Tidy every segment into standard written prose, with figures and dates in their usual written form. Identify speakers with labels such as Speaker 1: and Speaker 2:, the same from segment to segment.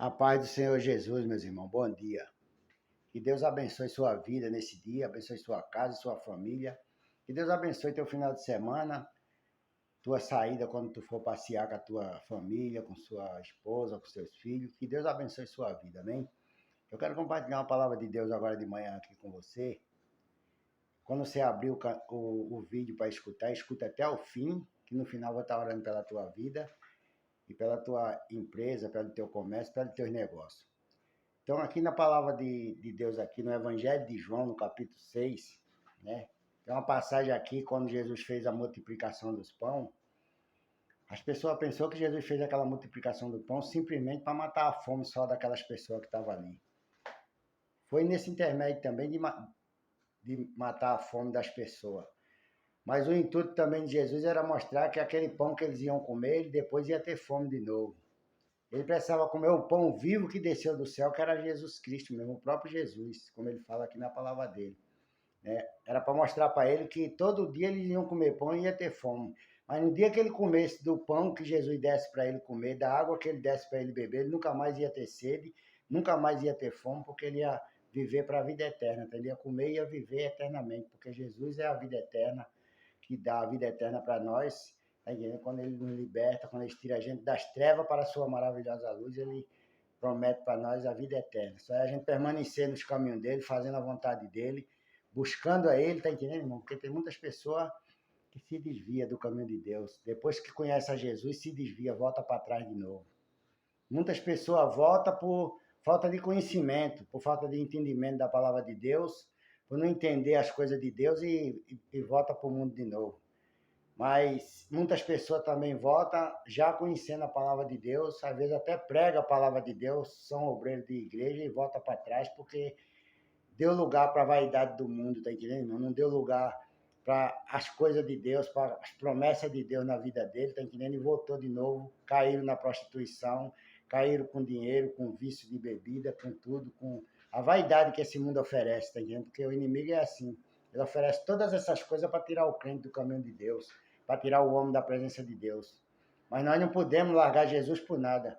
Speaker 1: A paz do Senhor Jesus, meus irmãos. Bom dia. Que Deus abençoe sua vida nesse dia, abençoe sua casa, sua família. Que Deus abençoe teu final de semana, tua saída quando tu for passear com a tua família, com sua esposa, com seus filhos. Que Deus abençoe sua vida, amém? Eu quero compartilhar uma palavra de Deus agora de manhã aqui com você. Quando você abrir o vídeo para escutar, escuta até o fim, que no final eu vou estar orando pela tua vida e pela tua empresa, pelo teu comércio, pelos teus negócios. Então, aqui na palavra de Deus, aqui no Evangelho de João, no capítulo 6, né? Tem uma passagem aqui, quando Jesus fez a multiplicação dos pão, as pessoas pensaram que Jesus fez aquela multiplicação do pão simplesmente para matar a fome só daquelas pessoas que estavam ali. Foi nesse intermédio também de matar a fome das pessoas. Mas o intuito também de Jesus era mostrar que aquele pão que eles iam comer, ele depois ia ter fome de novo. Ele precisava comer o pão vivo que desceu do céu, que era Jesus Cristo mesmo, o próprio Jesus, como ele fala aqui na palavra dele. Né? Era para mostrar para ele que todo dia eles iam comer pão e ia ter fome. Mas no dia que ele comesse do pão que Jesus desse para ele comer, da água que ele desse para ele beber, ele nunca mais ia ter sede, nunca mais ia ter fome, porque ele ia viver para a vida eterna. Então ele ia comer e ia viver eternamente, porque Jesus é a vida eterna, que dá a vida eterna para nós. Tá entendendo? Quando ele nos liberta, quando ele tira a gente das trevas para a sua maravilhosa luz, ele promete para nós a vida eterna. Só é a gente permanecer nos caminhos dele, fazendo a vontade dele, buscando a ele, tá entendendo, irmão? Porque tem muitas pessoas que se desvia do caminho de Deus. Depois que conhece a Jesus, se desvia, volta para trás de novo. Muitas pessoas voltam por falta de conhecimento, por falta de entendimento da palavra de Deus, por não entender as coisas de Deus e volta para o mundo de novo. Mas muitas pessoas também votam já conhecendo a palavra de Deus, às vezes até prega a palavra de Deus, são obreiros de igreja e volta para trás porque deu lugar para a vaidade do mundo, tá entendendo? Não deu lugar para as coisas de Deus, para as promessas de Deus na vida dele, tá entendendo? E voltou de novo, caíram na prostituição, caíram com dinheiro, com vício de bebida, com tudo, com a vaidade que esse mundo oferece, tá entendendo? Porque o inimigo é assim. Ele oferece todas essas coisas para tirar o crente do caminho de Deus, para tirar o homem da presença de Deus. Mas nós não podemos largar Jesus por nada,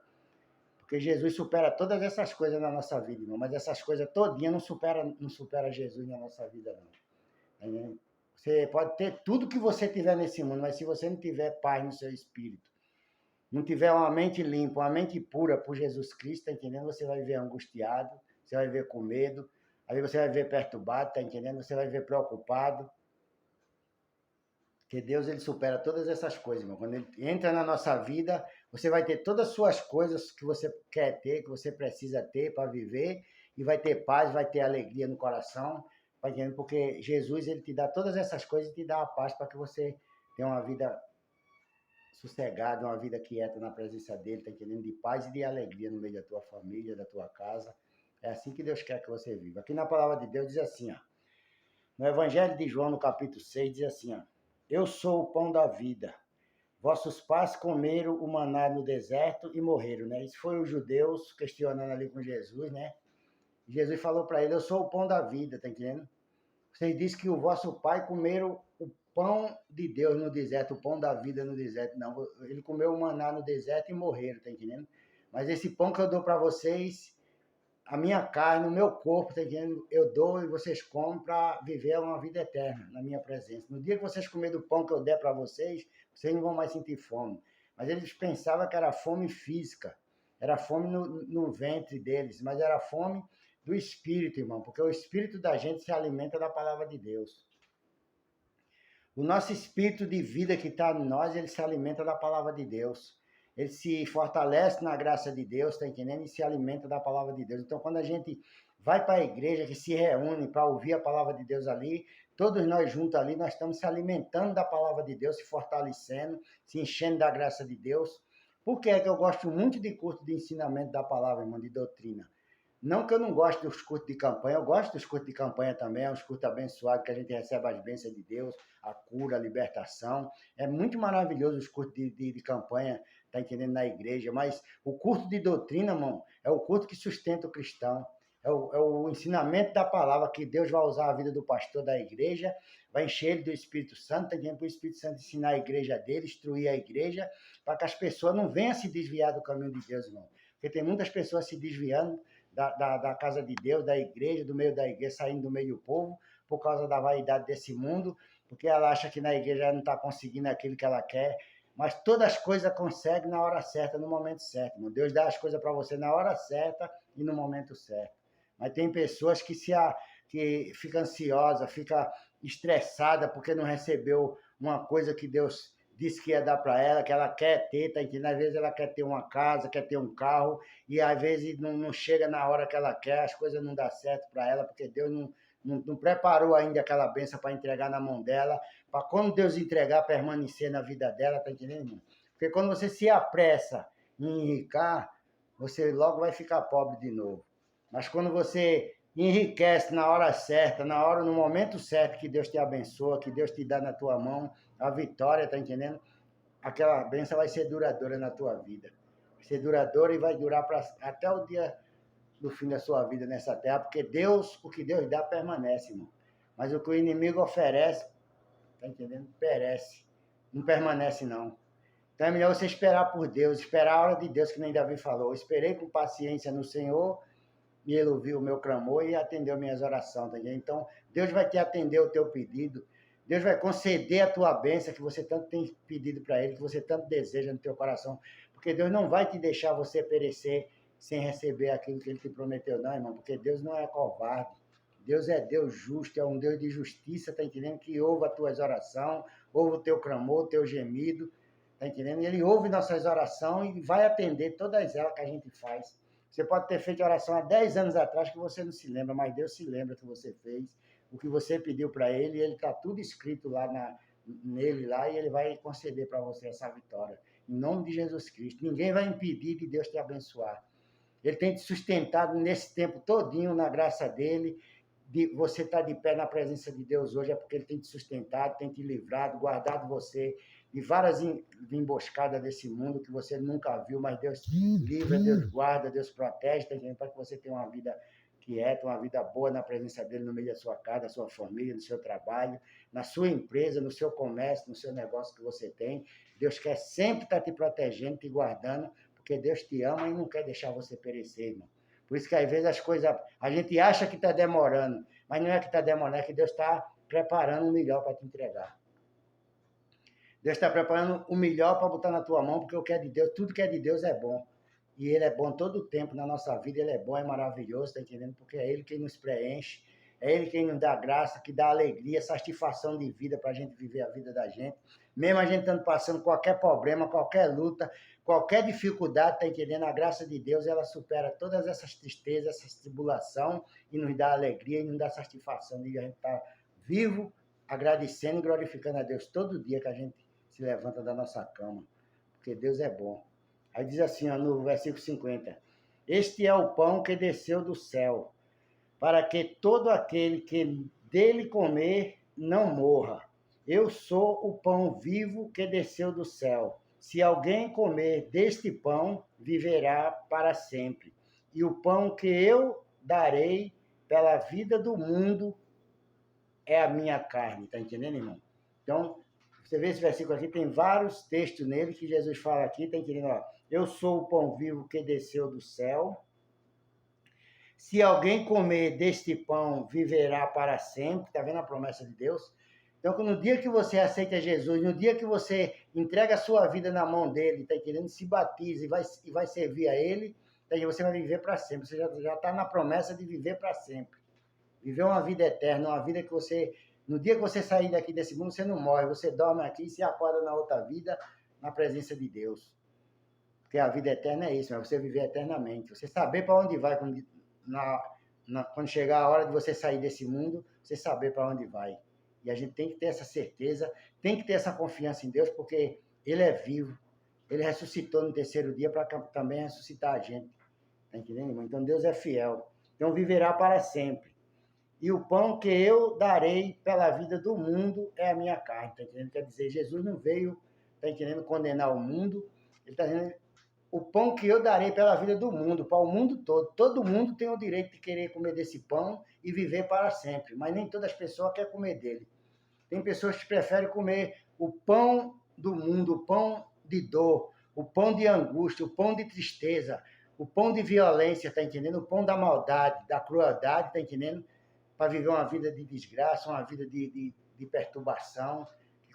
Speaker 1: porque Jesus supera todas essas coisas na nossa vida, irmão. Mas essas coisas todinhas não supera Jesus na nossa vida, não. Você pode ter tudo que você tiver nesse mundo, mas se você não tiver paz no seu espírito, não tiver uma mente limpa, uma mente pura por Jesus Cristo, tá entendendo? Você vai viver angustiado, você vai viver com medo, aí você vai viver perturbado, tá entendendo? Você vai viver preocupado. Porque Deus, ele supera todas essas coisas, irmão. Quando ele entra na nossa vida, você vai ter todas as suas coisas que você quer ter, que você precisa ter para viver, e vai ter paz, vai ter alegria no coração, tá entendendo? Porque Jesus, ele te dá todas essas coisas e te dá a paz para que você tenha uma vida sossegada, uma vida quieta na presença dele, tá entendendo? De paz e de alegria no meio da tua família, da tua casa. É assim que Deus quer que você viva. Aqui na palavra de Deus diz assim, ó. No Evangelho de João, no capítulo 6, diz assim, ó. Eu sou o pão da vida. Vossos pais comeram o maná no deserto e morreram, né? Isso foi os judeus questionando ali com Jesus, né? Jesus falou para ele, eu sou o pão da vida, tá entendendo? Vocês dizem que o vosso pai comeram o pão de Deus no deserto, o pão da vida no deserto. Não, ele comeu o maná no deserto e morreram, tá entendendo? Mas esse pão que eu dou para vocês, a minha carne, o meu corpo, tá entendendo? Eu dou e vocês comem para viver uma vida eterna na minha presença. No dia que vocês comerem do pão que eu der para vocês, vocês não vão mais sentir fome. Mas eles pensavam que era fome física, era fome no ventre deles, mas era fome do espírito, irmão, porque o espírito da gente se alimenta da palavra de Deus. O nosso espírito de vida que está em nós, ele se alimenta da palavra de Deus. Ele se fortalece na graça de Deus, está entendendo? E se alimenta da palavra de Deus. Então, quando a gente vai para a igreja, que se reúne para ouvir a palavra de Deus ali, todos nós juntos ali, nós estamos se alimentando da palavra de Deus, se fortalecendo, se enchendo da graça de Deus. Por que é que eu gosto muito de curso de ensinamento da palavra, irmão, de doutrina? Não que eu não goste dos cursos de campanha, eu gosto dos cursos de campanha também, é uns cursos abençoados que a gente recebe as bênçãos de Deus, a cura, a libertação. É muito maravilhoso os cursos de campanha, tá entendendo, na igreja, mas o curso de doutrina, irmão, é o curso que sustenta o cristão. É o ensinamento da palavra, que Deus vai usar a vida do pastor da igreja, vai encher ele do Espírito Santo, tá entendendo? Para o Espírito Santo ensinar a igreja dele, instruir a igreja, para que as pessoas não venham se desviar do caminho de Deus, irmão. Porque tem muitas pessoas se desviando da casa de Deus, da igreja, do meio da igreja, saindo do meio do povo, por causa da vaidade desse mundo, porque ela acha que na igreja ela não está conseguindo aquilo que ela quer, mas todas as coisas consegue na hora certa, no momento certo. Irmão. Deus dá as coisas para você na hora certa e no momento certo. Mas tem pessoas que fica ansiosa, fica estressada porque não recebeu uma coisa que Deus disse que ia dar para ela, que ela quer ter, tá entendendo? Às vezes ela quer ter uma casa, quer ter um carro, e às vezes não chega na hora que ela quer, as coisas não dão certo para ela, porque Deus não preparou ainda aquela bênção para entregar na mão dela, para quando Deus entregar, permanecer na vida dela, tá entendendo, irmão? Porque quando você se apressa em enricar, você logo vai ficar pobre de novo. Mas quando você enriquece na hora certa, no momento certo que Deus te abençoa, que Deus te dá na tua mão a vitória, tá entendendo? Aquela bênção vai ser duradoura na tua vida. Vai ser duradoura e vai durar até o dia do fim da sua vida nessa terra, porque Deus, o que Deus dá, permanece, irmão. Mas o que o inimigo oferece, tá entendendo? Perece. Não permanece, não. Então é melhor você esperar por Deus, esperar a hora de Deus, que nem Davi falou. Eu esperei com paciência no Senhor, e ele ouviu o meu clamor e atendeu minhas orações, tá entendendo? Então, Deus vai te atender o teu pedido, Deus vai conceder a tua bênção que você tanto tem pedido para ele, que você tanto deseja no teu coração, porque Deus não vai te deixar você perecer sem receber aquilo que ele te prometeu, não, irmão, porque Deus não é covarde. Deus é Deus justo, é um Deus de justiça, tá entendendo? Que ouve as tuas orações, ouve o teu clamor, o teu gemido, tá entendendo? Ele ouve nossas orações e vai atender todas elas que a gente faz. Você pode ter feito oração há 10 anos atrás que você não se lembra, mas Deus se lembra que você fez, o que você pediu para ele, e ele está tudo escrito lá nele lá, e ele vai conceder para você essa vitória. Em nome de Jesus Cristo. Ninguém vai impedir de Deus te abençoar. Ele tem te sustentado nesse tempo todinho na graça dele. Você está de pé na presença de Deus hoje é porque ele tem te sustentado, tem te livrado, guardado você de várias emboscadas desse mundo que você nunca viu, mas Deus livra, Deus guarda, Deus protege, para que você tenha uma vida quieta, uma vida boa na presença dele no meio da sua casa, da sua família, no seu trabalho, na sua empresa, no seu comércio, no seu negócio que você tem. Deus quer sempre estar te protegendo, te guardando, porque Deus te ama e não quer deixar você perecer, irmão. Por isso que às vezes as coisas, a gente acha que está demorando, mas não é que está demorando, é que Deus está preparando o melhor para te entregar. Deus está preparando o melhor para botar na tua mão, porque o que é de Deus, tudo que é de Deus é bom. E Ele é bom todo o tempo na nossa vida, Ele é bom, é maravilhoso, tá entendendo? Porque é Ele quem nos preenche, é Ele quem nos dá graça, que dá alegria, satisfação de vida para a gente viver a vida da gente. Mesmo a gente estando passando qualquer problema, qualquer luta, qualquer dificuldade, tá entendendo? A graça de Deus, ela supera todas essas tristezas, essas tribulações e nos dá alegria e nos dá satisfação de a gente estar vivo, agradecendo e glorificando a Deus todo dia que a gente se levanta da nossa cama, porque Deus é bom. Aí diz assim, ó, no versículo 50, este é o pão que desceu do céu, para que todo aquele que dele comer não morra. Eu sou o pão vivo que desceu do céu. Se alguém comer deste pão, viverá para sempre. E o pão que eu darei pela vida do mundo é a minha carne. Tá entendendo, irmão? Então, você vê esse versículo aqui, tem vários textos nele que Jesus fala aqui, tá entendendo? Ó, eu sou o pão vivo que desceu do céu. Se alguém comer deste pão, viverá para sempre. Está vendo a promessa de Deus? Então, no dia que você aceita Jesus, no dia que você entrega a sua vida na mão dele, tá entendendo? Se batiza e vai servir a ele, daí você vai viver para sempre. Você já está na promessa de viver para sempre. Viver uma vida eterna, uma vida que você... No dia que você sair daqui desse mundo, você não morre. Você dorme aqui e se acorda na outra vida, na presença de Deus. Porque a vida eterna é isso, é você viver eternamente. Você saber para onde vai quando chegar a hora de você sair desse mundo, você saber para onde vai. E a gente tem que ter essa certeza, tem que ter essa confiança em Deus, porque Ele é vivo. Ele ressuscitou no terceiro dia para também ressuscitar a gente. Está entendendo, irmão? Então Deus é fiel. Então viverá para sempre. E o pão que eu darei pela vida do mundo é a minha carne. Está entendendo? Quer dizer, Jesus não veio, está entendendo, condenar o mundo. Ele está dizendo, o pão que eu darei pela vida do mundo, para o mundo todo. Todo mundo tem o direito de querer comer desse pão e viver para sempre. Mas nem todas as pessoas querem comer dele. Tem pessoas que preferem comer o pão do mundo, o pão de dor, o pão de angústia, o pão de tristeza, o pão de violência, está entendendo? O pão da maldade, da crueldade, está entendendo? Para viver uma vida de desgraça, uma vida de perturbação.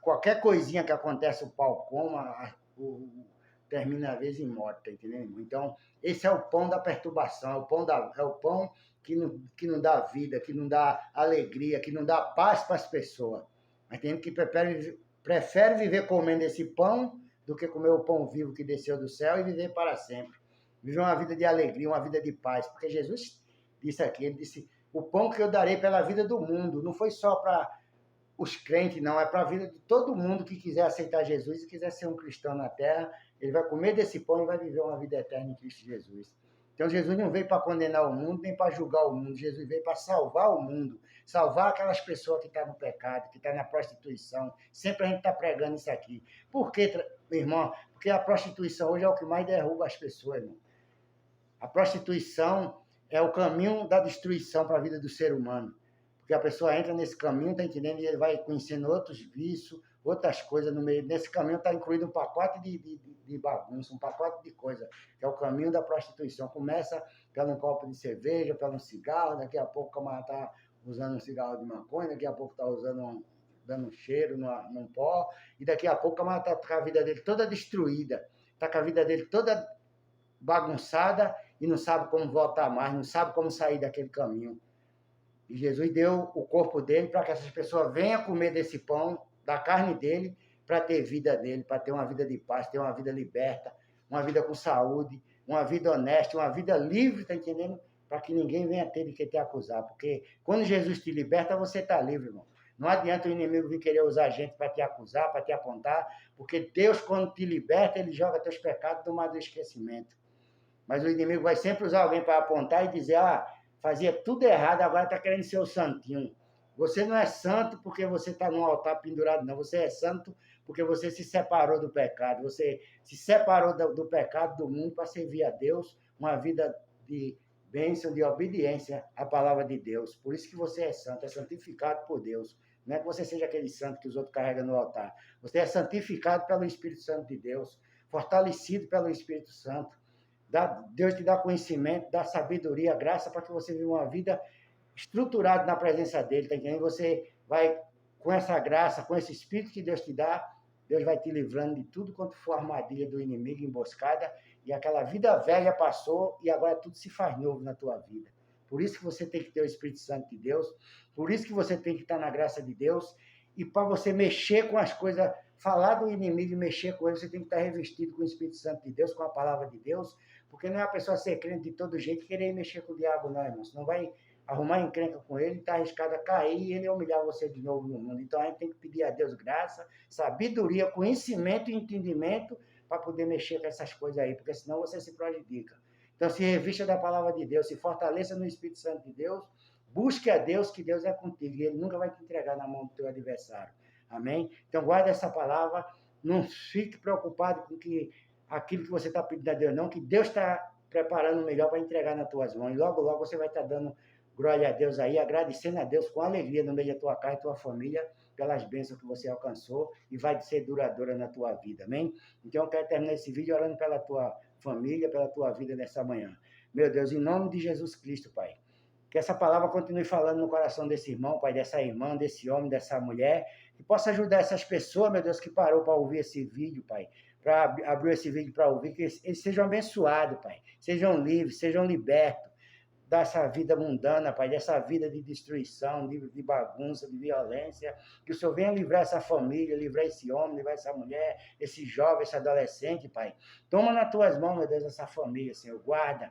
Speaker 1: Qualquer coisinha que acontece, o pau coma, termina às vezes em morte, tá entendendo? Então, esse é o pão da perturbação, é o pão que não dá vida, que não dá alegria, que não dá paz para as pessoas. Mas tem gente que prefere viver comendo esse pão do que comer o pão vivo que desceu do céu e viver para sempre. Viver uma vida de alegria, uma vida de paz. Porque Jesus disse aqui, ele disse, o pão que eu darei pela vida do mundo, não foi só para os crentes, não, é para a vida de todo mundo que quiser aceitar Jesus e quiser ser um cristão na terra, ele vai comer desse pão e vai viver uma vida eterna em Cristo Jesus. Então Jesus não veio para condenar o mundo, nem para julgar o mundo, Jesus veio para salvar o mundo, salvar aquelas pessoas que estão no pecado, que estão na prostituição. Sempre a gente está pregando isso aqui. Por quê, meu irmão? Porque a prostituição hoje é o que mais derruba as pessoas, irmão. A prostituição é o caminho da destruição para a vida do ser humano. Porque a pessoa entra nesse caminho, está entendendo? E ele vai conhecendo outros vícios, outras coisas no meio. Nesse caminho está incluído um pacote de bagunça, um pacote de coisa, que é o caminho da prostituição. Começa pelo um copo de cerveja, pelo um cigarro, daqui a pouco o camarada está usando um cigarro de maconha, daqui a pouco está dando um cheiro num pó, e daqui a pouco o camarada está com a vida dele toda destruída, está com a vida dele toda bagunçada e não sabe como voltar mais, não sabe como sair daquele caminho. E Jesus deu o corpo dele para que essas pessoas venham comer desse pão, da carne dele, para ter vida dele, para ter uma vida de paz, ter uma vida liberta, uma vida com saúde, uma vida honesta, uma vida livre, tá entendendo? Para que ninguém venha ter de que te acusar. Porque quando Jesus te liberta, você está livre, irmão. Não adianta o inimigo vir querer usar a gente para te acusar, para te apontar, porque Deus, quando te liberta, ele joga teus pecados do mar do esquecimento. Mas o inimigo vai sempre usar alguém para apontar e dizer, fazia tudo errado, agora está querendo ser o santinho. Você não é santo porque você está num altar pendurado, não. Você é santo porque você se separou do pecado. Você se separou do pecado do mundo para servir a Deus, uma vida de bênção, de obediência à palavra de Deus. Por isso que você é santo, é santificado por Deus. Não é que você seja aquele santo que os outros carregam no altar. Você é santificado pelo Espírito Santo de Deus, fortalecido pelo Espírito Santo. Deus te dá conhecimento, dá sabedoria, graça para que você viva uma vida estruturada na presença dele, tá entendendo? Você vai, com essa graça, com esse Espírito que Deus te dá, Deus vai te livrando de tudo quanto for armadilha do inimigo, emboscada, e aquela vida velha passou e agora tudo se faz novo na tua vida. Por isso que você tem que ter o Espírito Santo de Deus, por isso que você tem que estar na graça de Deus, e para você mexer com as coisas, falar do inimigo e mexer com ele, você tem que estar revestido com o Espírito Santo de Deus, com a palavra de Deus, porque não é a pessoa ser crente de todo jeito e querer mexer com o diabo, não, irmão. Você não vai arrumar encrenca com ele, está arriscado a cair e ele humilhar você de novo no mundo. Então a gente tem que pedir a Deus graça, sabedoria, conhecimento e entendimento para poder mexer com essas coisas aí, porque senão você se prejudica. Então se revista da palavra de Deus, se fortaleça no Espírito Santo de Deus, busque a Deus, que Deus é contigo e ele nunca vai te entregar na mão do teu adversário. Amém? Então guarda essa palavra, não fique preocupado com aquilo que você está pedindo a Deus, não, que Deus está preparando o melhor para entregar nas tuas mãos. E logo, logo você vai estar dando glória a Deus aí, agradecendo a Deus com alegria no meio da tua casa e tua família, pelas bênçãos que você alcançou e vai ser duradoura na tua vida, amém? Então eu quero terminar esse vídeo orando pela tua família, pela tua vida nessa manhã. Meu Deus, em nome de Jesus Cristo, Pai, que essa palavra continue falando no coração desse irmão, Pai, dessa irmã, desse homem, dessa mulher, que possa ajudar essas pessoas, meu Deus, que parou para ouvir esse vídeo, Pai, para abrir esse vídeo para ouvir, que eles sejam abençoados, Pai, sejam livres, sejam libertos dessa vida mundana, Pai, dessa vida de destruição, de bagunça, de violência, que o Senhor venha livrar essa família, livrar esse homem, livrar essa mulher, esse jovem, esse adolescente, Pai. Toma nas tuas mãos, meu Deus, essa família, Senhor, guarda,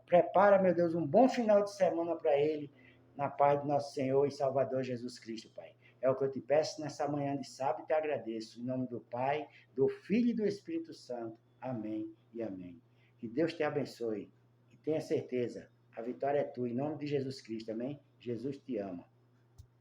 Speaker 1: prepara, meu Deus, um bom final de semana para ele, na paz do nosso Senhor e Salvador Jesus Cristo, Pai. É o que eu te peço nessa manhã de sábado e te agradeço. Em nome do Pai, do Filho e do Espírito Santo. Amém e amém. Que Deus te abençoe. E tenha certeza, a vitória é tua. Em nome de Jesus Cristo, amém? Jesus te ama.